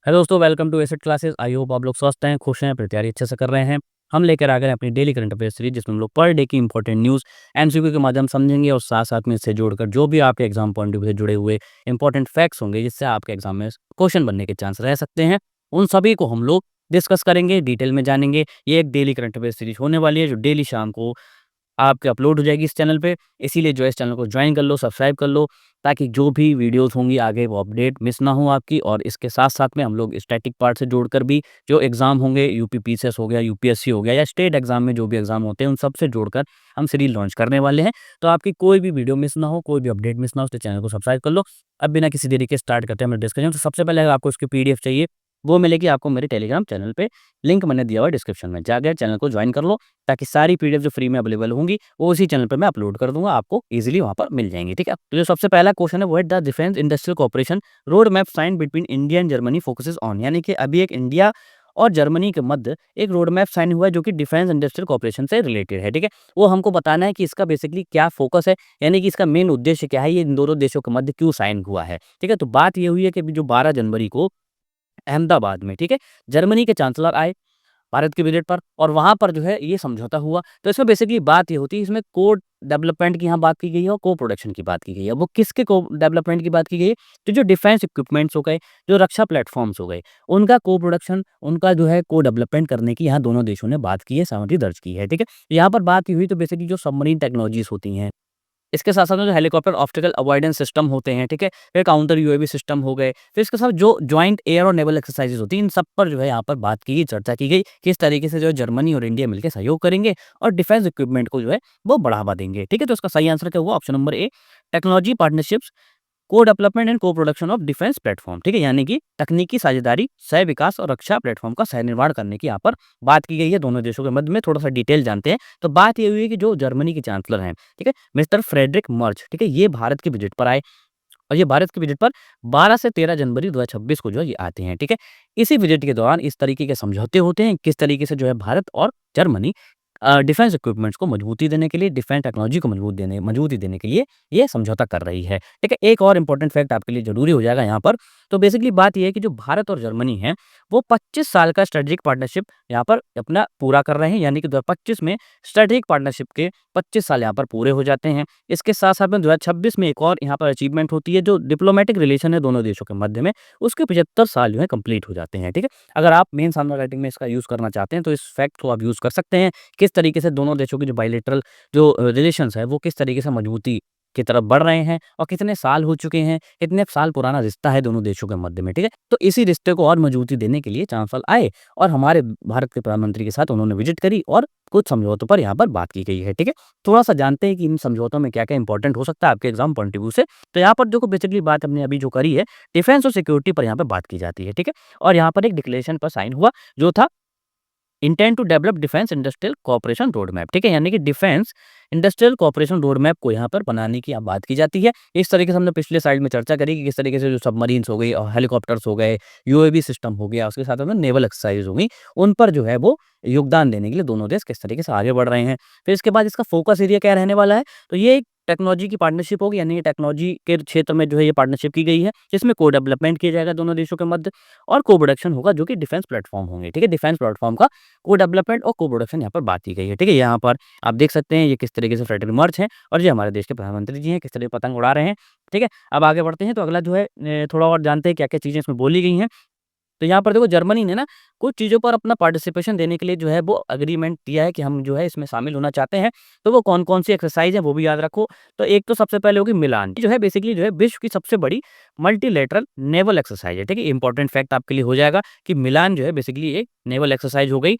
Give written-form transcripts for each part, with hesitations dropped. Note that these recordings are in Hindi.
हेलो दोस्तों, welcome to asset classes. I hope आप लोग स्वस्थ हैं, खुश हैं, अपनी तैयारी अच्छे से कर रहे हैं। हम लेकर आ गए हैं अपनी डेली करंट अफेयर सीरीज, जिसमें हम लोग पर डे की इंपॉर्टेंट न्यूज़ एमसीक्यू के माध्यम से समझेंगे और साथ-साथ में इससे जोड़कर जो भी आपके एग्जाम पॉइंट ऑफ व्यू से जुड़े हुए इंपॉर्टेंट फैक्ट्स होंगे, जिससे आपके एग्जाम में क्वेश्चन बनने के चांस रह सकते हैं, उन सभी को हम लोग डिस्कस करेंगे, डिटेल में जानेंगे। ये एक डेली करंट अफेयर सीरीज होने वाली है, जो डेली शाम को आपके अपलोड हो जाएगी इस चैनल पे। इसीलिए जो है इस चैनल को ज्वाइन कर लो, सब्सक्राइब कर लो, ताकि जो भी वीडियोज़ होंगी आगे वो अपडेट मिस ना हो आपकी। और इसके साथ-साथ में हम लोग स्टैटिक पार्ट से जोड़कर भी जो एग्ज़ाम होंगे, यूपी पीसीएस हो गया, यूपीएससी हो गया या स्टेट एग्ज़ाम में जो भी एग्ज़ाम होते हैं, उन सब से जोड़कर हम सीरीज़ लॉन्च करने वाले हैं। तो आपकी कोई भी वीडियो मिस ना हो, कोई भी अपडेट मिस ना हो, तो चैनल को सब्सक्राइब कर लो। अब बिना किसी देरी के स्टार्ट करते हैं हमारा डिस्कशन। तो सबसे पहले अगर आपको इसकी पीडीएफ चाहिए, वो मिलेगी आपको मेरे टेलीग्राम चैनल पे। लिंक मैंने दिया हुआ है डिस्क्रिप्शन में। जाकर चैनल को ज्वाइन कर लो, ताकि सारी पीडीएफ जो फ्री में अवेलेबल होंगी, वो उसी चैनल पे मैं अपलोड कर दूँगा, आपको ईज़िली वहाँ पर मिल जाएँगी, ठीक है? तो जो सबसे पहला क्वेश्चन है वो है the defence industrial cooperation road map signed between India and Germany focuses on, यानी कि अभी एक इंडिया और जर्मनी के मध्य एक रोड मैप साइन हुआ है, जो कि डिफेंस इंडस्ट्रियल कोऑपरेशन से रिलेटेड है, ठीक है? वो हमको बताना है कि इसका बेसिकली क्या फोकस है, यानी कि इसका मेन उद्देश्य क्या है, ये इन दोनों देशों के मध्य क्यों साइन हुआ है, ठीक है? तो बात ये हुई है कि अभी जो 12 जनवरी को अहमदाबाद में, ठीक है, जर्मनी के चांसलर आए भारत के विजिट पर, और वहाँ पर जो है ये समझौता हुआ। तो इसमें बेसिकली बात ये होती है, इसमें को डेवलपमेंट की यहाँ बात की गई है और को प्रोडक्शन की बात की गई है। वो किसके को डेवलपमेंट की बात की गई है? तो जो डिफेंस इक्विपमेंट्स हो गए, जो रक्षा प्लेटफ़ॉर्म्स हो गए, उनका को प्रोडक्शन, उनका जो है को डेवलपमेंट करने की यहाँ दोनों देशों ने बात की है, सहमति दर्ज की है, ठीक है? यहाँ पर बात ये हुई, तो बेसिकली जो सबमरीन टेक्नोलॉजीज़ होती हैं, इसके साथ-साथ में जो हेलीकॉप्टर ऑब्स्टेकल अवॉइडेंस सिस्टम होते हैं, ठीक है? फिर काउंटर यूएवी सिस्टम हो गए, फिर इसके साथ जो जॉइंट एयर और नेवल एक्सरसाइज़ेज़ होती हैं, इन सब पर जो है यहाँ पर बात की गई, चर्चा की गई, किस तरीके से जो है जर्मनी और इंडिया मिलके सहयोग करेंगे और डिफेंस इक्विपमेंट को जो है वो बढ़ावा देंगे, ठीक है? तो इसका सही आंसर क्या हुआ? ऑप्शन नंबर ए, टेक्नोलॉजी पार्टनरशिप्स, को डेवलपमेंट एंड को प्रोडक्शन ऑफ डिफेंस प्लेटफॉर्म, ठीक है? यानी कि तकनीकी साझेदारी, सह विकास और रक्षा प्लेटफॉर्म का सह निर्माण करने की यहाँ पर बात की गई है दोनों देशों के मध्य में। थोड़ा-सा डिटेल जानते हैं। तो बात ये हुई है कि जो जर्मनी के चांसलर हैं, ठीक है? मिस्टर फ्रेडरिक मर्ज, ठीक है? ये भारत के विजिट पर आए, और ये भारत के विजिट पर 12 से 13 जनवरी 2026 को जो है ये आते हैं, ठीक है? इसी विजिट के दौरान इस तरीके के समझौते होते हैं, किस तरीके से जो है भारत और जर्मनी डिफेंस इक्विपमेंट्स को मजबूती देने के लिए, डिफेंस टेक्नोलॉजी को मजबूती देने के लिए ये समझौता कर रही है, ठीक है? एक और इम्पोर्टेंट फैक्ट आपके लिए ज़रूरी हो जाएगा यहाँ पर। तो बेसिकली बात ये है कि जो भारत और जर्मनी है, वो 25 साल का स्ट्रेटेजिक पार्टनरशिप यहाँ पर अपना पूरा कर रहे हैं, यानी कि 2025 में स्ट्रेटेजिक पार्टनरशिप के 25 साल यहाँ पर पूरे हो जाते हैं। इसके साथ-साथ में 2026 में एक और यहाँ पर अचीवमेंट होती है, जो डिप्लोमैटिक रिलेशन है दोनों देशों के मध्य में, उसके 75 साल जो है कंप्लीट हो जाते हैं, ठीक है? अगर आप मेंस हैंड राइटिंग में इसका यूज़ करना चाहते हैं, तो इस फैक्ट को आप यूज़ कर सकते हैं। किस तरीके से दोनों देशों की जो बायलैटरल जो रिलेशंस है, वो किस तरीके से मजबूती की तरफ बढ़ रहे हैं और कितने साल हो चुके हैं, कितने साल पुराना रिश्ता है दोनों देशों के मध्य में, ठीक है? तो इसी रिश्ते को और मजबूती देने के लिए चांसलर आए, और हमारे भारत के प्रधानमंत्री के साथ उन्होंने विजिट करी और कुछ समझौतों पर यहाँ पर बात की गई है, ठीक है? थोड़ा-सा जानते हैं कि इन समझौतों में क्या-क्या इंपॉर्टेंट हो सकता है आपके एग्ज़ाम पॉइंट ऑफ व्यू से। तो यहाँ पर देखो, बेसिकली बात हमने अभी जो करी है, डिफेंस और सिक्योरिटी पर यहाँ पे बात की जाती है, ठीक है? और यहाँ पर एक डिक्लेरेशन पर साइन हुआ, जो था intend to develop defence industrial cooperation road map, ठीक है? यानी कि defence industrial cooperation road map को यहाँ पर बनाने की यहाँ बात की जाती है। इस तरीके से हमने पिछले स्लाइड में चर्चा करी कि किस तरीके से जो सबमरीन्स हो गई और हेलीकॉप्टर्स हो गए, यूएवी सिस्टम हो गया, उसके साथ में नेवल एक्सरसाइज हो गई, उन पर जो है वो योगदान देने के लिए दोनों देश किस तरीके से आगे बढ़ रहे हैं। फिर इसके बाद इसका फोकस एरिया क्या रहने वाला है, तो ये एक टेक्नोलॉजी की पार्टनरशिप होगी, यानी कि टेक्नोलॉजी के क्षेत्र में जो है ये पार्टनरशिप की गई है, जिसमें को डेवलपमेंट किया जाएगा दोनों देशों के मध्य, और को प्रोडक्शन होगा, जो कि डिफेंस प्लेटफॉर्म होंगे, ठीक है? डिफेंस प्लेटफॉर्म का को डेवलपमेंट और को प्रोडक्शन यहाँ पर बात की गई है, ठीक है? यहाँ पर आप देख सकते हैं ये किस तरीके से फ्रेडरिक मर्ज हैं, और ये हमारे देश के प्रधानमंत्री जी हैं, किस तरह पतंग उड़ा रहे हैं, ठीक है? अब आगे बढ़ते हैं, तो अगला जो है थोड़ा और जानते हैं क्या-क्या चीज़ें इसमें बोली गई हैं। तो यहाँ पर देखो, जर्मनी ने ना कुछ चीज़ों पर अपना पार्टिसिपेशन देने के लिए जो है वो एग्रीमेंट दिया है कि हम जो है इसमें शामिल होना चाहते हैं। तो वो कौन-कौन सी एक्सरसाइज़ है वो भी याद रखो। तो एक तो सबसे पहले होगी मिलान, जो है बेसिकली जो है विश्व की सबसे बड़ी मल्टीलेटरल नेवल एक्सरसाइज़ है, ठीक है? इंपॉर्टेंट फैक्ट आपके लिए हो जाएगा कि मिलान जो है बेसिकली एक नेवल एक्सरसाइज़ हो गई।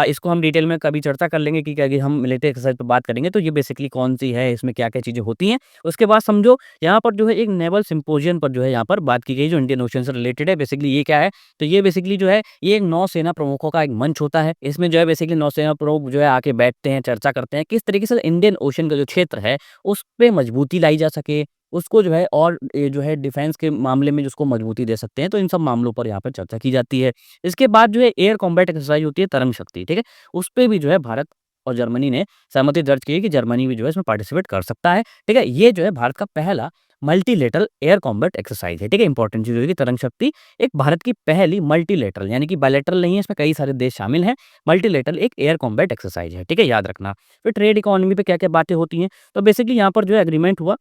इसको हम डिटेल में कभी चर्चा कर लेंगे कि क्या, कि हम मिलिट्री एक्सरसाइज़ पे बात करेंगे, तो ये बेसिकली कौन-सी है, इसमें क्या-क्या चीज़ें होती हैं। उसके बाद समझो, यहाँ पर जो है एक नेवल सिम्पोजियम पर जो है यहाँ पर बात की गई, जो इंडियन ओशन से रिलेटेड है। बेसिकली ये क्या है, तो ये बेसिकली जो है ये एक नौसेना प्रमुखों का एक मंच होता है। इसमें जो है बेसिकली नौसेना प्रमुख जो है आके बैठते हैं, चर्चा करते हैं, किस तरीके से इंडियन ओशन का जो क्षेत्र है, उस पे मजबूती लाई जा सके, उसको जो है और ये जो है डिफेंस के मामले में जिसको मजबूती दे सकते हैं, तो इन सब मामलों पर यहाँ पे चर्चा की जाती है। इसके बाद जो है एयर कॉम्बैट एक्सरसाइज होती है तरंग शक्ति, ठीक है? उस पे भी जो है भारत और जर्मनी ने सहमति दर्ज की है कि जर्मनी भी जो है इसमें पार्टिसिपेट कर सकता है, ठीक है? ये जो है भारत का पहला मल्टीलेटरल एयर कॉम्बैट एक्सरसाइज है, ठीक है। इंपॉर्टेंट चीज़ होगी तरंग शक्ति एक भारत की पहली मल्टीलेटरल यानी कि बायलैटरल नहीं है, इसमें कई सारे देश शामिल हैं। मल्टीलेटरल एक एयर कॉम्बैट एक्सरसाइज है, ठीक है, याद रखना। फिर ट्रेड इकोनॉमी पे क्या-क्या बातें होती हैं, तो बेसिकली यहाँ पर जो है एग्रीमेंट हुआ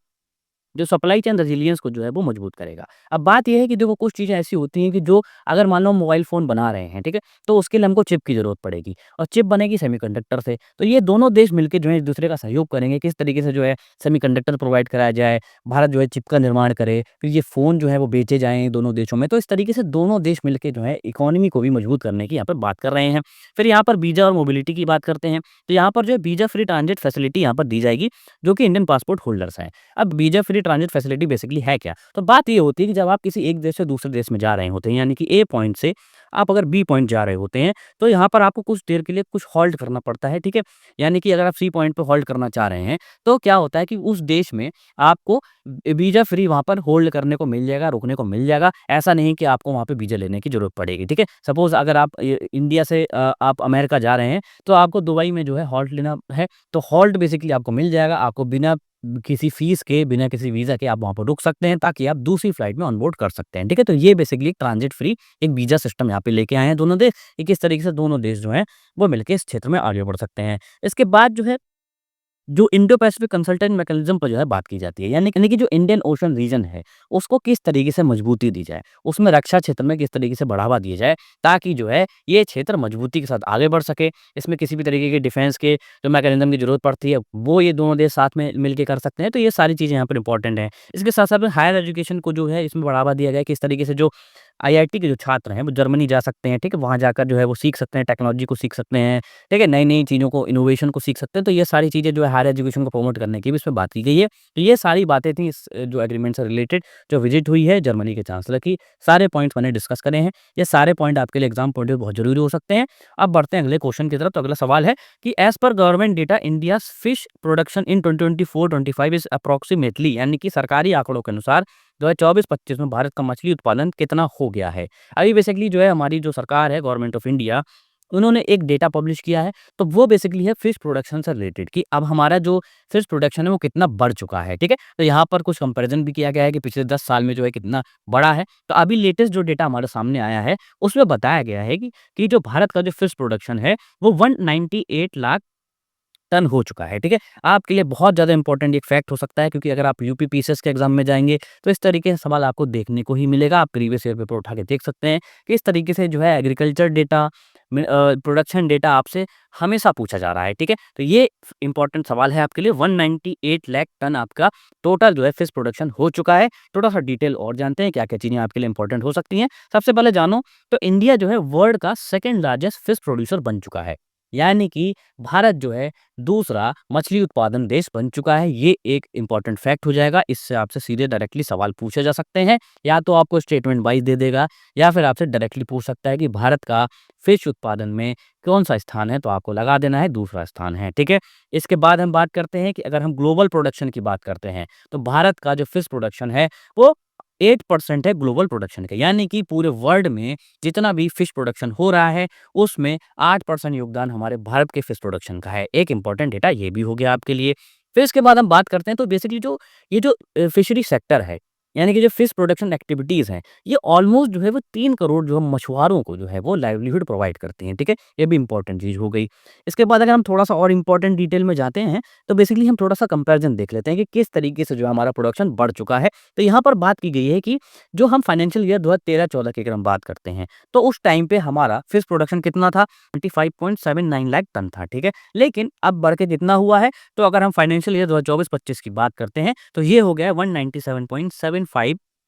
जो सप्लाई चेन रेजिलियंस को जो है वो मजबूत करेगा। अब बात ये है कि देखो कुछ चीज़ें ऐसी होती हैं कि जो अगर मान लो हम मोबाइल फ़ोन बना रहे हैं, ठीक है? तो उसके लिए हमको चिप की ज़रूरत पड़ेगी और चिप बनेगी सेमीकंडक्टर से। तो ये दोनों देश मिलके जो है एक-दूसरे का सहयोग करेंगे, किस तरीके से जो है सेमीकंडक्टर प्रोवाइड कराया जाए, भारत जो है चिप का निर्माण करे, फिर ये फ़ोन जो है वो बेचे जाएँ दोनों देशों में। तो इस तरीके से दोनों देश मिलके जो है इकोनॉमी को भी मजबूत करने की यहाँ पर बात कर रहे हैं। फिर यहाँ पर वीज़ा और मोबिलिटी की बात करते हैं, तो यहाँ पर जो है वीज़ा फ्री ट्रांज़िट फैसिलिटी यहाँ पर दी जाएगी, जो कि इंडियन पासपोर्ट होल्डर्स हैं। अब visa free transit facility basically है क्या? तो बात ये होती है कि जब आप किसी एक देश से दूसरे देश में जा रहे होते हैं, यानी कि ए पॉइंट से आप अगर बी पॉइंट जा रहे होते हैं, तो यहाँ पर आपको कुछ देर के लिए कुछ हॉल्ट करना पड़ता है, ठीक है? यानी कि अगर आप सी पॉइंट पे हॉल्ट करना चाह रहे हैं, तो क्या होता है कि उस देश में आपको वीज़ा फ्री वहाँ पर होल्ड करने को मिल जाएगा, रुकने को मिल जाएगा। ऐसा नहीं कि आपको वहाँ पे वीज़ा लेने की ज़रूरत पड़ेगी, ठीक है? सपोज़ अगर आप इंडिया से आप अमेरिका जा रहे हैं, तो आपको दुबई में जो है हॉल्ट लेना है, तो हॉल्ट बेसिकली आपको मिल जाएगा। आपको बिना किसी फ़ीस के, बिना किसी वीज़ा के आप वहाँ पर रुक सकते हैं ताकि आप दूसरी फ्लाइट में ऑन बोर्ड कर सकते हैं, ठीक है? तो ये बेसिकली ट्रांज़िट फ्री एक वीज़ा सिस्टम यहाँ पे लेके आए हैं दोनों देश। ये किस तरीके से दोनों देश जो हैं, वो मिलके इस क्षेत्र में आगे बढ़ सकते हैं। इसके बाद जो है जो इंडो पैसिफिक कंसल्टेंट मैकेनिज़्म पर जो है बात की जाती है, यानी कि जो इंडियन ओशन रीजन है, उसको किस तरीके से मजबूती दी जाए, उसमें रक्षा क्षेत्र में किस तरीके से बढ़ावा दिया जाए, ताकि जो है ये क्षेत्र मजबूती के साथ आगे बढ़ सके। इसमें किसी भी तरीके के डिफेंस के जो मैकेनिज़्म की ज़रूरत पड़ती है, वो ये दोनों देश साथ में मिलके कर सकते हैं, तो ये सारी चीज़ें यहाँ पर इंपॉर्टेंट हैं। इसके साथ-साथ में हायर एजुकेशन को जो है इसमें बढ़ावा दिया गया है, किस तरीके से जो आईआईटी के जो छात्र हैं, वो जर्मनी जा सकते हैं, ठीक है? वहाँ जाकर जो है वो सीख सकते हैं, टेक्नोलॉजी को सीख सकते हैं, ठीक है? नई-नई चीज़ों को, इनोवेशन को सीख सकते हैं, तो ये सारी चीज़ें जो है हायर एजुकेशन को प्रमोट करने की भी इसमें बात की गई है। तो ये सारी बातें थी इस जो एग्रीमेंट से रिलेटेड, जो विज़िट हुई है जर्मनी के चांसलर की, सारे पॉइंट्स मैंने डिस्कस करे हैं। ये सारे पॉइंट आपके लिए एग्ज़ाम पॉइंट ऑफ व्यू बहुत ज़रूरी हो सकते हैं। अब बढ़ते हैं अगले क्वेश्चन की तरफ, तो अगला सवाल है कि as per government data India's fish production in 2024-25 is approximately यानी कि सरकारी आंकड़ों के अनुसार 2024-25 में भारत का मछली उत्पादन कितना हो गया है? अभी बेसिकली जो है हमारी जो सरकार है गवर्नमेंट ऑफ इंडिया, उन्होंने एक डेटा पब्लिश किया है, तो वो बेसिकली है फिश प्रोडक्शन से रिलेटेड कि अब हमारा जो फिश प्रोडक्शन है वो कितना बढ़ चुका है, ठीक है? तो यहाँ पर कुछ कंपैरिज़न भी किया गया है कि पिछले 10 साल में जो है कितना बढ़ा है। तो अभी लेटेस्ट जो डेटा हमारे सामने आया है, उसमें बताया गया है कि जो भारत का जो फिश प्रोडक्शन है, वो 198 लाख टन हो चुका है, ठीक है? आपके लिए बहुत ज़्यादा इंपॉर्टेंट एक फैक्ट हो सकता है क्योंकि अगर आप यूपी पीसीएस के एग्ज़ाम में जाएँगे, तो इस तरीके से सवाल आपको देखने को ही मिलेगा। आप प्रीवियस ईयर पेपर उठा के देख सकते हैं कि इस तरीके से जो है एग्रीकल्चर डेटा प्रोडक्शन डेटा आपसे हमेशा पूछा जा रहा है, ठीक है? तो ये इंपॉर्टेंट सवाल है आपके लिए 198 लाख टन आपका टोटल जो है फिश प्रोडक्शन हो चुका है। थोड़ा-सा डिटेल और जानते हैं क्या-क्या चीज़ें आपके लिए इंपॉर्टेंट हो सकती हैं। सबसे पहले जानो तो इंडिया जो है वर्ल्ड का सेकंड लार्जेस्ट फिश प्रोड्यूसर बन चुका है। यानी कि भारत जो है दूसरा मछली उत्पादन देश बन चुका है। ये एक इम्पॉर्टेंट फैक्ट हो जाएगा। इससे आपसे सीधे डायरेक्टली सवाल पूछे जा सकते हैं। या तो आपको स्टेटमेंट वाइज़ दे देगा या फिर आपसे डायरेक्टली पूछ सकता है कि भारत का फिश उत्पादन में कौन-सा स्थान है? तो आपको लगा देना है दूसरा स्थान है, ठीक है? इसके बाद हम बात करते हैं कि अगर हम ग्लोबल प्रोडक्शन की बात करते हैं, तो भारत का जो फिश प्रोडक्शन है वो 8% है ग्लोबल प्रोडक्शन का। यानी कि पूरे वर्ल्ड में जितना भी फिश प्रोडक्शन हो रहा है, उसमें 8% योगदान हमारे भारत के फिश प्रोडक्शन का है। एक इम्पोर्टेंट डेटा ये भी हो गया आपके लिए। फिर इसके बाद हम बात करते हैं तो बेसिकली जो ये जो फिशरी सेक्टर है, यानी कि जो फिश प्रोडक्शन एक्टिविटीज़ हैं, ये ऑलमोस्ट जो है वो 3 करोड़ जो है मछुआरों को जो है वो लाइवलीहुड प्रोवाइड करती हैं, ठीक है? ये भी इम्पोर्टेंट चीज़ हो गई। इसके बाद अगर हम थोड़ा-सा और इम्पोर्टेंट डिटेल में जाते हैं, तो बेसिकली हम थोड़ा-सा कंपैरिज़न देख लेते हैं कि किस तरीके से जो है हमारा प्रोडक्शन बढ़ चुका है। तो यहाँ पर बात की गई है कि जो हम फाइनेंशियल ईयर 2013-14 की अगर हम बात करते हैं, तो उस टाइम पे हमारा फिश प्रोडक्शन कितना था? 25.79 लाख टन था, ठीक है? लेकिन अब बढ़ के कितना हुआ है? तो अगर हम फाइनेंशियल ईयर 2024-25 की बात करते हैं, तो ये हो गया है 197.75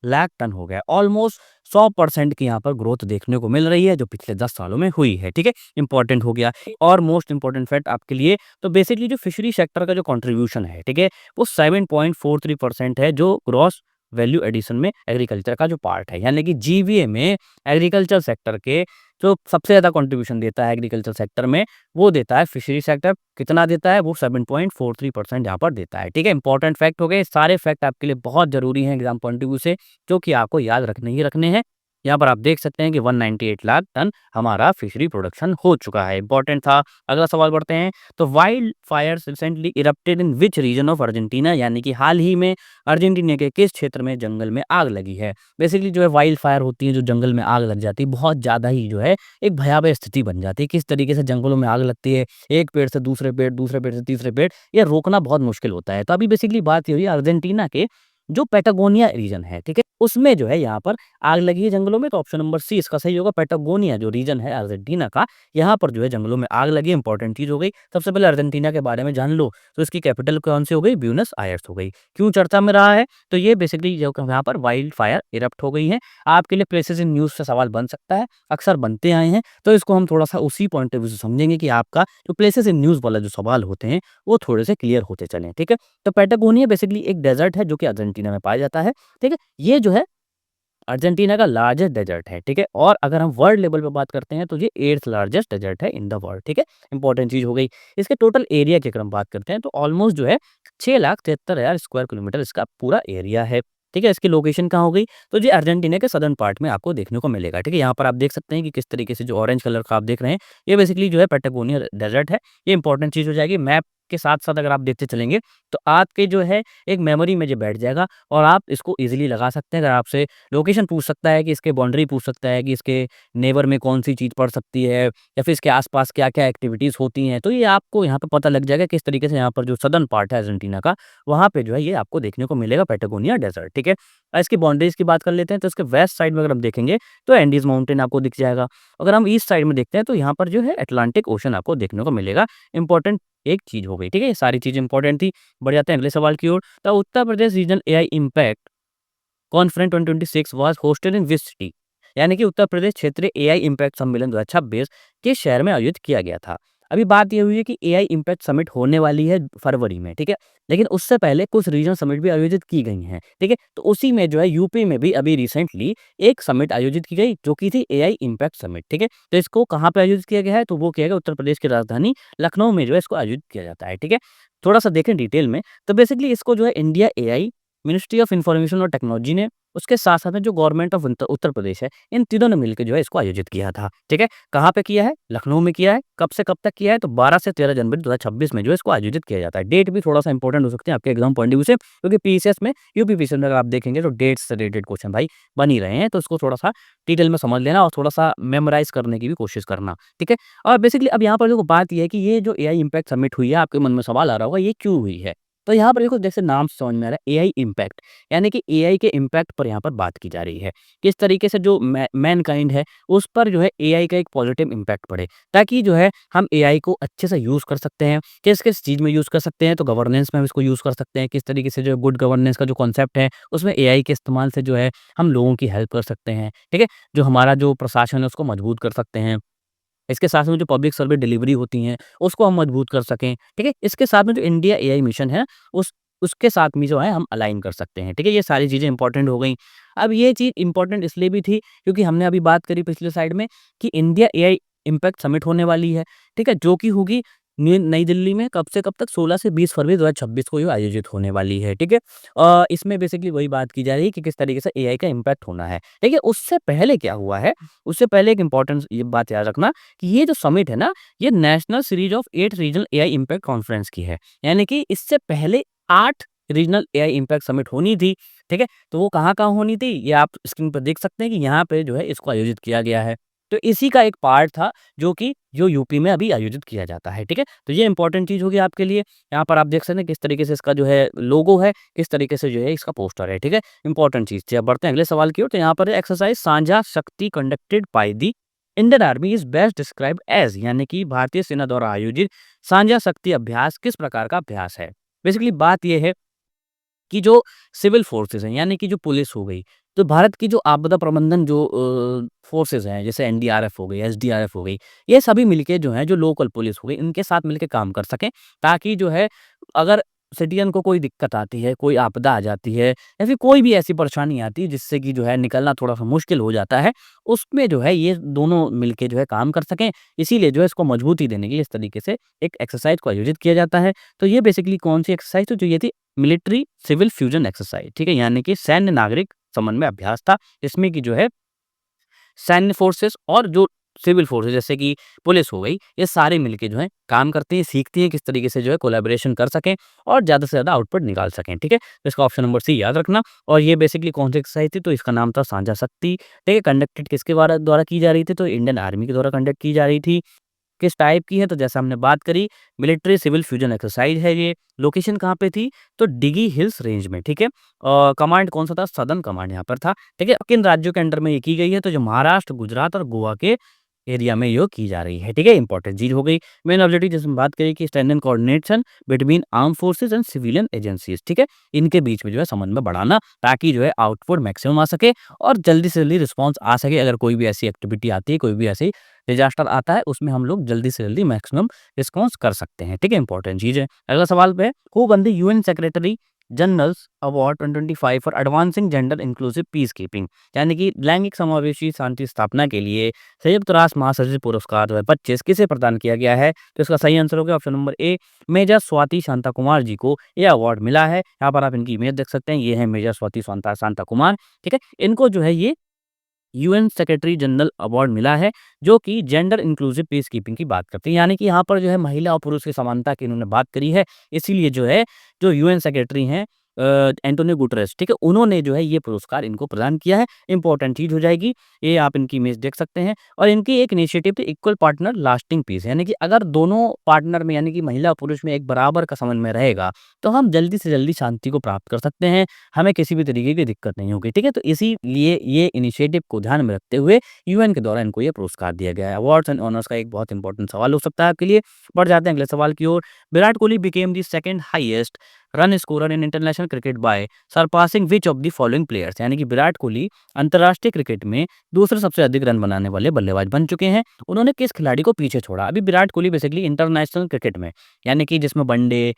लाख टन हो गया। ऑलमोस्ट 100% की यहाँ पर ग्रोथ देखने को मिल रही है, जो पिछले 10 सालों में हुई है, ठीक है? इम्पोर्टेंट हो गया। और मोस्ट इम्पोर्टेंट फैक्ट आपके लिए, तो बेसिकली जो फिशरी सेक्टर का जो कंट्रीब्यूशन है, ठीक है? वो 7.43% है, जो ग्रॉस वैल्यू एडिशन में एग्रीकल्चर का जो पार्ट है, यानी कि जीवीए में एग्रीकल्चर सेक्टर के जो सबसे ज़्यादा कंट्रीब्यूशन देता है एग्रीकल्चर सेक्टर में, वो देता है फिशरी सेक्टर। कितना देता है? वो 7.43% यहाँ पर देता है, ठीक है? इंपॉर्टेंट फैक्ट हो गए। सारे फैक्ट आपके लिए बहुत ज़रूरी हैं एग्जाम पॉइंट ऑफ व्यू से, जो कि आपको याद रखने ही रखने हैं। यहाँ पर आप देख सकते हैं कि 198 लाख टन हमारा फिशरी प्रोडक्शन हो चुका है। इंपॉर्टेंट था। अगला सवाल बढ़ते हैं। तो wild Fyers recently erupted in which region of Argentina, यानी कि हाल ही में अर्जेंटीना के किस क्षेत्र में जंगल में आग लगी है। बेसिकली जो है वाइल्ड फायर होती है, जो जंगल में आग लग जाती है, बहुत ज़्यादा ही जो है एक भयावह स्थिति बन जाती है। किस तरीके से जंगलों में आग लगती है, एक पेड़ से दूसरे पेड़, दूसरे पेड़ से तीसरे पेड़, ये रोकना बहुत मुश्किल होता है। तो अभी बेसिकली बात ये हुई है अर्जेंटीना के जो पैटागोनिया रीजन है, ठीक है, उसमें जो है यहाँ पर आग लगी है जंगलों में। तो ऑप्शन नंबर सी इसका सही होगा। पैटागोनिया जो रीजन है अर्जेंटीना का, यहाँ पर जो है जंगलों में आग लगी। इंपॉर्टेंट चीज हो गई। सबसे पहले अर्जेंटीना के बारे में जान लो, तो इसकी कैपिटल कौन सी हो गई, ब्यूनस आयर्स हो गई। क्यों चर्चा में रहा है, तो ये बेसिकली जो यहाँ पर वाइल्ड फायर इरप्ट हो गई है। आपके लिए प्लेसेस इन न्यूज से सवाल बन सकता है, अक्सर बनते आए हैं। तो इसको हम थोड़ा सा उसी पॉइंट ऑफ व्यू से समझेंगे कि आपका जो प्लेसेस इन न्यूज वाला जो सवाल होते हैं वो थोड़े से क्लियर होते चलें, ठीक है। तो पैटागोनिया बेसिकली एक डेजर्ट है जो कि अर्जेंटीना में पाया जाता है, ठीक है। ये जो है अर्जेंटीना का लार्जेस्ट डेजर्ट है, ठीक है। और अगर हम वर्ल्ड लेवल पे बात करते हैं तो ये 8th लार्जेस्ट डेजर्ट है इन द वर्ल्ड, ठीक है। इंपॉर्टेंट चीज हो गई। इसके टोटल एरिया की अगर हम बात करते हैं तो ऑलमोस्ट जो है 6,73,000 स्क्वायर किलोमीटर इसका पूरा एरिया है, ठीक है। इसकी लोकेशन कहाँ हो गई, तो ये अर्जेंटीना के सदर्न पार्ट में आपको देखने को मिलेगा, ठीक है। यहाँ पर आप देख सकते हैं कि किस तरीके से जो ऑरेंज कलर का आप देख रहे हैं, ये बेसिकली जो है पैटागोनिया डेजर्ट है। ये इंपॉर्टेंट चीज हो जाएगी। मैप के साथ साथ अगर आप देखते चलेंगे तो आपके जो है एक मेमोरी में जो बैठ जाएगा और आप इसको इजीली लगा सकते हैं। अगर आपसे लोकेशन पूछ सकता है कि इसके बाउंड्री पूछ सकता है कि इसके नेबर में कौन सी चीज़ पड़ सकती है या फिर इसके आसपास क्या-क्या एक्टिविटीज़ होती हैं, तो ये आपको यहाँ पे पता लग जाएगा किस तरीके से यहाँ पर जो सदर्न पार्ट है अर्जेंटीना का, वहाँ पे जो है ये आपको देखने को मिलेगा पैटागोनिया डेज़र्ट, ठीक है। इसकी बाउंड्रीज़ की बात कर लेते हैं तो इसके वेस्ट साइड में अगर हम देखेंगे तो एंडीज़ माउंटेन आपको दिख जाएगा। अगर हम ईस्ट साइड में देखते हैं तो यहाँ पर जो है अटलांटिक ओशन आपको देखने को मिलेगा। इंपॉर्टेंट एक चीज़ हो गई, ठीक है। ये सारी चीज़ें इंपॉर्टेंट थी। बढ़ जाते हैं अगले सवाल की ओर। The Uttar Pradesh regional AI impact conference 2026 was hosted in which city, यानी कि उत्तर प्रदेश क्षेत्रीय एआई इम्पैक्ट सम्मेलन 2026 किस शहर में आयोजित किया गया था। अभी बात ये हुई है कि एआई इम्पैक्ट समिट होने वाली है फरवरी में, ठीक है। लेकिन उससे पहले कुछ रीजनल समिट भी आयोजित की गई हैं, ठीक है। तो उसी में जो है यूपी में भी अभी रिसेंटली एक समिट आयोजित की गई जो कि थी एआई इम्पैक्ट समिट, ठीक है। तो इसको कहाँ पे आयोजित किया गया है, तो वो किया गया उत्तर प्रदेश की राजधानी लखनऊ में जो है इसको आयोजित किया जाता है, ठीक है। थोड़ा सा देखें डिटेल में, तो बेसिकली इसको जो है India AI, ministry of information और टेक्नोलॉजी ने, उसके साथ-साथ में जो गवर्नमेंट ऑफ उत्तर प्रदेश है, इन तीनों ने मिलके जो है इसको आयोजित किया था, ठीक है। कहाँ पे किया है? लखनऊ में किया है। कब से कब तक किया है? तो 12 से 13 जनवरी 2026 में जो है इसको आयोजित किया जाता है। डेट भी थोड़ा-सा इंपॉर्टेंट हो सकते हैं आपके एग्ज़ाम पॉइंट ऑफ व्यू से, क्योंकि पीसीएस में, यूपी पीसीएस में अगर आप देखेंगे तो डेट्स से रिलेटेड क्वेश्चन भाई बन ही रहे हैं, तो इसको थोड़ा-सा डिटेल में समझ लेना और थोड़ा-सा मेमोराइज़ करने की भी कोशिश करना, ठीक है। और बेसिकली अब यहाँ पर देखो बात ये है कि ये जो एआई इम्पैक्ट समिट हुई है, आपके मन में सवाल आ रहा होगा ये क्यों हुई है? तो यहाँ पर देखो जैसे नाम से समझ में आ रहा है एआई इम्पैक्ट, यानी कि एआई के इम्पैक्ट पर यहाँ पर बात की जा रही है। किस तरीके से जो मैनकाइंड है उस पर जो है एआई का एक पॉजिटिव इम्पैक्ट पड़े, ताकि जो है हम एआई को अच्छे से यूज़ कर सकते हैं। किस-किस चीज़ में यूज़ कर सकते हैं, तो गवर्नेंस में हम इसको यूज़ कर सकते हैं। किस तरीके से जो गुड गवर्नेंस का जो कॉन्सेप्ट है उसमें एआई के इस्तेमाल से जो है हम लोगों की हेल्प कर सकते हैं, ठीक है। जो हमारा जो प्रशासन है उसको मजबूत कर सकते हैं। इसके साथ में जो पब्लिक सर्विस डिलीवरी होती हैं, उसको हम मजबूत कर सकें, ठीक है? इसके साथ में जो इंडिया एआई मिशन है, उसके साथ में जो है हम अलाइन कर सकते हैं, ठीक है? ये सारी चीज़ें इंपॉर्टेंट हो गई। अब ये चीज़ इंपॉर्टेंट इसलिए भी थी क्योंकि हमने अभी बात करी पिछले स्लाइड में कि इंडिया एआई इम्पैक्ट समिट होने वाली है, ठीक है? जो कि होगी नई दिल्ली में कब से कब तक 16 से 20 फरवरी 2026 को ये आयोजित होने वाली है, ठीक है? इसमें बेसिकली वही बात की जा रही है कि किस तरीके से एआई का इम्पैक्ट होना है, ठीक है? उससे पहले क्या हुआ है, उससे पहले एक इम्पोर्टेंट ये बात याद रखना कि ये जो समिट है ना, ये national series of 8 regional AI impact conference की है। यानी कि इससे पहले 8 रीजनल एआई इम्पैक्ट समिट होनी थी, ठीक है? तो वो कहाँ-कहाँ होनी थी, ये आप स्क्रीन पर देख सकते हैं कि यहाँ पे जो है इसको आयोजित किया गया है। तो इसी का एक पार्ट था जो यूपी में अभी आयोजित किया जाता है, ठीक है? तो ये इंपॉर्टेंट चीज़ होगी आपके लिए। यहाँ पर आप देख सकते हैं किस तरीके से इसका जो है लोगो है, किस तरीके से जो है इसका पोस्टर है, ठीक है? इंपॉर्टेंट चीज़ थी। अब बढ़ते हैं अगले सवाल की ओर। तो यहाँ पर एक्सरसाइज सांझा शक्ति conducted by the Indian army is best described as, यानी कि भारतीय सेना द्वारा आयोजित साझा शक्ति अभ्यास किस प्रकार का अभ्यास है? बेसिकली बात ये है कि जो सिविल फोर्सेस हैं, यानी कि जो पुलिस हो गई, तो भारत की जो आपदा प्रबंधन जो फोर्सेस हैं, जैसे एनडीआरएफ हो गई, एसडीआरएफ हो गई, ये सभी मिलके जो हैं, जो लोकल पुलिस हो गई, इनके साथ मिलके काम कर सकें, ताकि जो है अगर सिटिज़न को कोई दिक्कत आती है, कोई आपदा आ जाती है या फिर कोई भी ऐसी परेशानी आती है जिससे कि जो है निकलना थोड़ा-सा मुश्किल हो जाता है, उसमें जो है ये दोनों मिलके जो है काम कर सकें। इसीलिए जो है इसको मजबूती देने के लिए इस तरीके से एक एक्सरसाइज को आयोजित किया जाता है। तो ये बेसिकली कौन-सी एक्सरसाइज थी, तो ये थी मिलिट्री सिविल फ्यूजन एक्सरसाइज, ठीक है? यानी कि सैन्य नागरिक समन्वय अभ्यास था, इसमें कि जो है सैन्य फोर्सेस और जो सिविल फोर्सेस जैसे कि पुलिस हो गई, ये सारे मिलके जो है काम करते हैं, सीखते हैं किस तरीके से जो है कोलैबोरेशन कर सकें और ज़्यादा से ज़्यादा आउटपुट निकाल सकें, ठीक है? तो इसका ऑप्शन नंबर सी याद रखना। और ये बेसिकली कौन सी एक्सरसाइज थी? तो इसका नाम था साझा शक्ति, ठीक है? कंडक्टेड किसके द्वारा की जा रही थी? तो इंडियन आर्मी के द्वारा कंडक्ट की जा रही थी। किस टाइप की है? तो जैसा हमने बात करी, मिलिट्री सिविल फ्यूजन एक्सरसाइज है ये। लोकेशन कहाँ पे थी? तो डिगी हिल्स रेंज में, ठीक है? कमांड कौन-सा था? सदर्न कमांड यहाँ पर था, ठीक है? किन राज्यों के अंडर में ये की गई है? तो जो महाराष्ट्र, गुजरात और गोवा के एरिया में ये की जा रही है, ठीक है? इंपॉर्टेंट चीज़ हो गई। मेन ऑब्जेक्टिव जैसे हम बात करें कि strengthen coordination between armed forces and civilian agencies, ठीक है? इनके बीच में जो है समन्वय बढ़ाना, ताकि जो है आउटपुट मैक्सिमम आ सके और जल्दी से जल्दी रिस्पॉन्स आ सके। अगर कोई भी ऐसी एक्टिविटी आती है, कोई भी ऐसी डिजास्टर आता है, उसमें हम लोग जल्दी से जल्दी मैक्सिमम रिस्पॉन्स कर सकते हैं, ठीक है? इंपॉर्टेंट चीज़ है। अगला सवाल पे है, who won the UN secretary general's award 2025 for advancing gender inclusive peacekeeping, यानी कि लैंगिक समावेशी शांति स्थापना के लिए संयुक्त राष्ट्र महासचिव पुरस्कार 2025 किसे प्रदान किया गया है? तो इसका सही आंसर होगा option number A, major Swati Shanta Kumar ji को यह अवार्ड मिला है। यहाँ पर आप इनकी इमेज देख सकते हैं, ये है मेजर स्वाति शांता शांता कुमार, ठीक है? इनको जो है ये यूएन सेक्रेटरी जनरल अवार्ड मिला है, जो कि जेंडर इंक्लूसिव पीस कीपिंग की बात करते हैं, यानी कि यहाँ पर जो है महिला और पुरुष की समानता की इन्होंने बात करी है। इसीलिए जो है जो यूएन सेक्रेटरी हैं एंटोनियो गुटरेस, ठीक है, उन्होंने जो है ये पुरस्कार इनको प्रदान किया है। इंपॉर्टेंट चीज हो जाएगी, ये आप इनकी इमेज देख सकते हैं। और इनकी एक इनिशिएटिव थी इक्वल पार्टनर लास्टिंग पीस, यानी कि अगर दोनों पार्टनर में यानी कि महिला और पुरुष में एक बराबर का समन्वय रहेगा, तो हम जल्दी से जल्दी शांति को प्राप्त कर सकते हैं, हमें किसी भी तरीके की दिक्कत नहीं होगी, ठीक है? तो इसीलिए ये इनिशिएटिव को ध्यान में रखते हुए यूएन के द्वारा इनको ये पुरस्कार दिया गया है। अवार्ड्स एंड ऑनर्स का एक बहुत इंपॉर्टेंट सवाल हो सकता है आपके लिए। बढ़ जाते हैं अगले सवाल की ओर। Virat Kohli became the second highest run scorer in international cricket by surpassing which of the following players, यानी कि विराट कोहली अंतर्राष्ट्रीय क्रिकेट में दूसरे सबसे अधिक रन बनाने वाले बल्लेबाज बन चुके हैं। उन्होंने किस खिलाड़ी को पीछे छोड़ा? अभी Virat Kohli basically international cricket में, यानी कि जिसमें वनडे,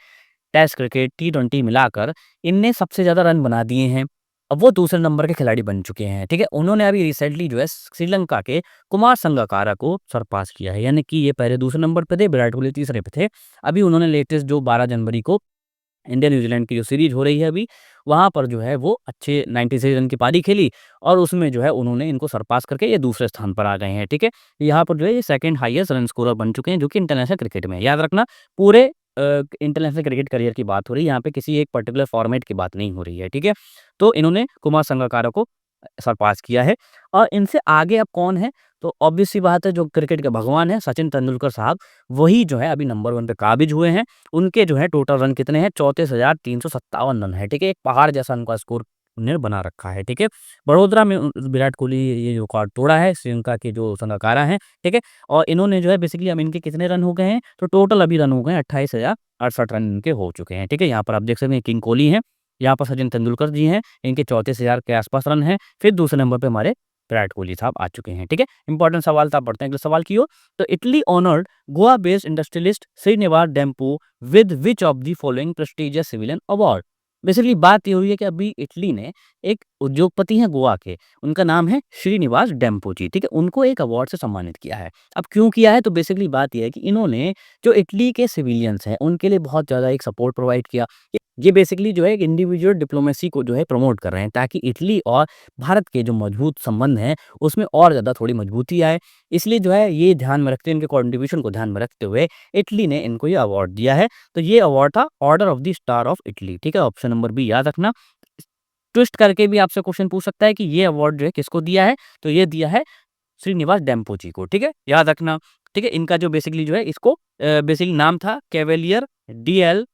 टेस्ट क्रिकेट, टी20 मिलाकर इनने सबसे ज़्यादा रन बना दिए हैं। अब वो दूसरे नंबर के खिलाड़ी बन चुके हैं, ठीक है? उन्होंने अभी रिसेंटली जो है श्रीलंका के कुमार संगकारा को सरपास किया है, यानी कि ये पहले दूसरे नंबर पे थे, विराट कोहली तीसरे पे थे। अभी उन्होंने लेटेस्ट जो 12 जनवरी को इंडिया न्यूजीलैंड की जो सीरीज हो रही है अभी, वहाँ पर जो है वो अच्छे 96 रन की पारी खेली और उसमें जो है उन्होंने इनको सरपास करके ये दूसरे स्थान पर आ गए हैं, ठीक है? यहाँ पर जो है ये सेकंड हाईएस्ट रन स्कोरर बन चुके हैं, जो कि इंटरनेशनल क्रिकेट में है। याद रखना, पूरे इंटरनेशनल क्रिकेट करियर की बात हो रही है, यहाँ पे किसी एक पर्टिकुलर फॉर्मेट की बात नहीं हो रही है, ठीक है? तो इन्होंने कुमार संगकारा को सरपास किया है। और इनसे आगे अब कौन है? तो ऑब्वियस सी बात है, जो क्रिकेट के भगवान हैं सचिन तेंदुलकर साहब, वही जो है अभी नंबर 1 पे काबिज हुए हैं। उनके जो है टोटल रन कितने हैं? 34,357 रन है, ठीक है? एक पहाड़ जैसा उनका स्कोर उन्होंने बना रखा है, ठीक है? बड़ोदरा में विराट कोहली ये जो रिकॉर्ड तोड़ा है, श्रीलंका के जो संगकारा हैं, ठीक है? और इन्होंने जो है बेसिकली अब इनके कितने रन हो गए हैं? तो टोटल अभी रन हो गए हैं 28,068 रन इनके हो चुके हैं, ठीक है? यहाँ पर आप देख सकते हैं किंग कोहली हैं, यहाँ पर सचिन तेंदुलकर जी हैं, इनके 34,000 के आसपास रन हैं। फिर दूसरे नंबर पे हमारे विराट कोहली साहब आ चुके हैं, ठीक है? इंपॉर्टेंट सवाल था, पढ़ते हैं अगले सवाल की ओर। तो Italy honoured Goa based industrialist Srinivas Dempo with which of the following prestigious civilian award? Basically बात ये हुई है कि अभी इटली ने एक उद्योगपति हैं गोवा के, उनका नाम है श्रीनिवास डेम्पू जी, ठीक है? उनको एक अवार्ड से सम्मानित किया है। अब क्यों किया है? तो बेसिकली बात ये है कि इन्होंने जो इटली के सिविलियंस हैं, उनके लिए बहुत ज़्यादा एक सपोर्ट प्रोवाइड किया। ये बेसिकली जो है एक इंडिविजुअल डिप्लोमेसी को जो है प्रमोट कर रहे हैं, ताकि इटली और भारत के जो मजबूत संबंध हैं, उसमें और ज़्यादा थोड़ी मजबूती आए। इसलिए जो है ये ध्यान में रखते हुए, इनके कंट्रीब्यूशन को ध्यान में रखते हुए इटली ने इनको ये अवार्ड दिया है। तो ये अवार्ड था order of the star of Italy, ठीक है? ऑप्शन नंबर बी याद रखना। ट्विस्ट करके भी आपसे क्वेश्चन पूछ सकता है कि ये अवार्ड जो है किसको दिया है? तो ये दिया है श्रीनिवास डेम्पो जी को, ठीक है? याद रखना, ठीक है? इनका जो बेसिकली जो है इसको बेसिकली नाम था कैवेलियर डीएल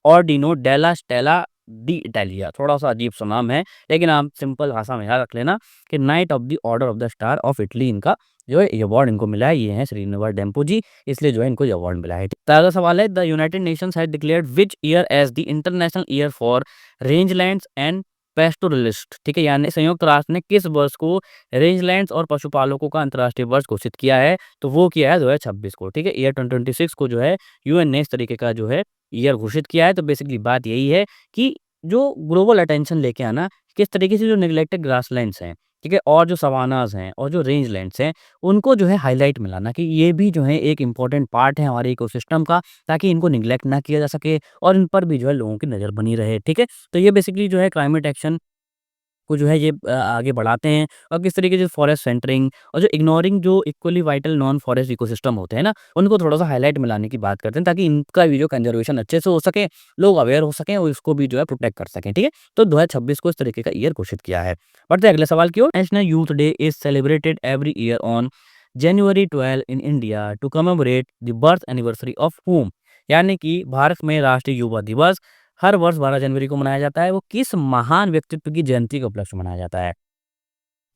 ऑर्डिनो डेला स्टेला डी इटालिया, थोड़ा-सा अजीब-सा नाम है, लेकिन आप सिंपल भाषा में याद रख लेना कि night of the order of the star of Italy इनका जो है ये अवार्ड इनको मिला है, ये हैं श्रीनिवास डेम्पो जी, इसलिए जो है इनको ये अवार्ड मिला है। तो अगला सवाल है, the United Nations has declared which year as the international year for rangelands and pastoralist, ठीक है? यानी संयुक्त राष्ट्र ने किस वर्ष को रेंजलैंड्स और पशुपालकों का अंतर्राष्ट्रीय वर्ष घोषित किया है? तो वो किया है 2026 को, ठीक है? ईयर 2026 को जो है यूएन ने इस तरीके का जो है ईयर घोषित किया है। तो बेसिकली बात यही है कि जो ग्लोबल अटेंशन लेके आना, किस तरीके से जो नेग्लेक्टेड ग्रासलैंड्स हैं, ठीक है? और जो सवानाज़ हैं और जो रेंजलैंड्स हैं, उनको जो है हाइलाइट में लाना कि ये भी जो है एक इम्पोर्टेंट पार्ट है हमारे इकोसिस्टम का, ताकि इनको नेग्लेक्ट ना किया जा सके और इन पर भी जो है लोगों की नज़र बनी रहे, ठीक है? तो ये बेसिकली जो है क्लाइमेट एक्शन को जो है ये आगे बढ़ाते हैं और किस तरीके से फॉरेस्ट सेंटरिंग और जो इग्नोरिंग जो equally vital non forest ecosystem होते हैं ना, उनको थोड़ा-सा हाइलाइट में लाने की बात करते हैं ताकि इनका भी जो कंज़र्वेशन अच्छे से हो सके, लोग अवेयर हो सकें और इसको भी जो है प्रोटेक्ट कर सकें, ठीक है? तो 2026 को इस तरीके का ईयर घोषित किया है। बढ़ते हैं अगले सवाल की ओर। National youth day is celebrated every year on January 12 in India to commemorate the birth anniversary of whom? यानी कि भारत में राष्ट्रीय युवा दिवस हर वर्ष 12 जनवरी को मनाया जाता है। वो किस महान व्यक्तित्व की जयंती के उपलक्ष्य में मनाया जाता है?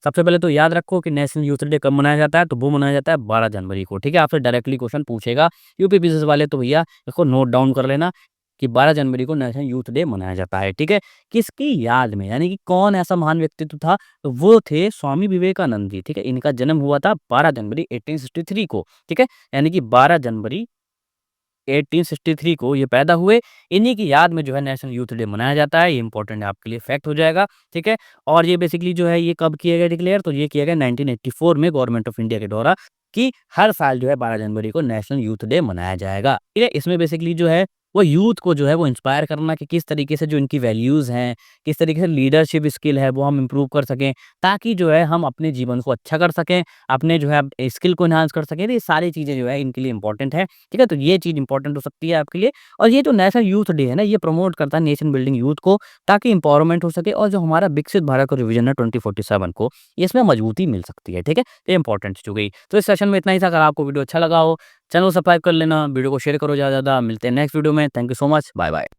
सबसे पहले तो याद रखो कि नेशनल यूथ डे कब मनाया जाता है, तो वो मनाया जाता है 12 जनवरी को, ठीक है? आपसे डायरेक्टली क्वेश्चन पूछेगा, यूपी पीसीएस वाले तो भैया इसको नोट डाउन कर लेना कि 12 जनवरी को नेशनल यूथ डे मनाया जाता है, ठीक है? किसकी याद में, यानी कि कौन ऐसा महान व्यक्तित्व था? तो वो थे स्वामी विवेकानंद जी, ठीक है? इनका जन्म हुआ था 12 जनवरी 1863 को, ठीक है? यानी कि 12 जनवरी 1863 को ये पैदा हुए। इन्हीं की याद में जो है नेशनल यूथ डे मनाया जाता है। ये इंपॉर्टेंट आपके लिए फैक्ट हो जाएगा, ठीक है? और ये बेसिकली जो है ये कब किया गया डिक्लेयर? तो ये किया गया 1984 में गवर्नमेंट ऑफ इंडिया के द्वारा कि हर साल जो है 12 जनवरी को नेशनल यूथ डे मनाया जाएगा, ठीक है? इसमें बेसिकली जो है वो यूथ को जो है वो इंस्पायर करना कि किस तरीके से जो इनकी वैल्यूज़ हैं, किस तरीके से लीडरशिप स्किल है वो हम इम्प्रूव कर सकें, ताकि जो है हम अपने जीवन को अच्छा कर सकें, अपने जो है स्किल को एनहांस कर सकें। तो ये सारी चीज़ें जो है इनके लिए इम्पोर्टेंट है, ठीक है? तो ये चीज़ इम्पोर्टेंट हो सकती है आपके लिए। और ये जो नेशनल यूथ डे है ना, ये प्रमोट करता है नेशन बिल्डिंग यूथ को, ताकि एम्पावरमेंट हो सके और जो हमारा विकसित भारत का जो विज़न है 2047 को, इसमें मजबूती मिल सकती है, ठीक है? ये इंपॉर्टेंट चीज़ हो गई। तो इस सेशन में इतना ही था। अगर आपको वीडियो अच्छा लगा हो, चैनल को सब्सक्राइब कर लेना, वीडियो को शेयर करो ज़्यादा से ज़्यादा। मिलते हैं नेक्स्ट वीडियो में। Thank you so much. Bye bye.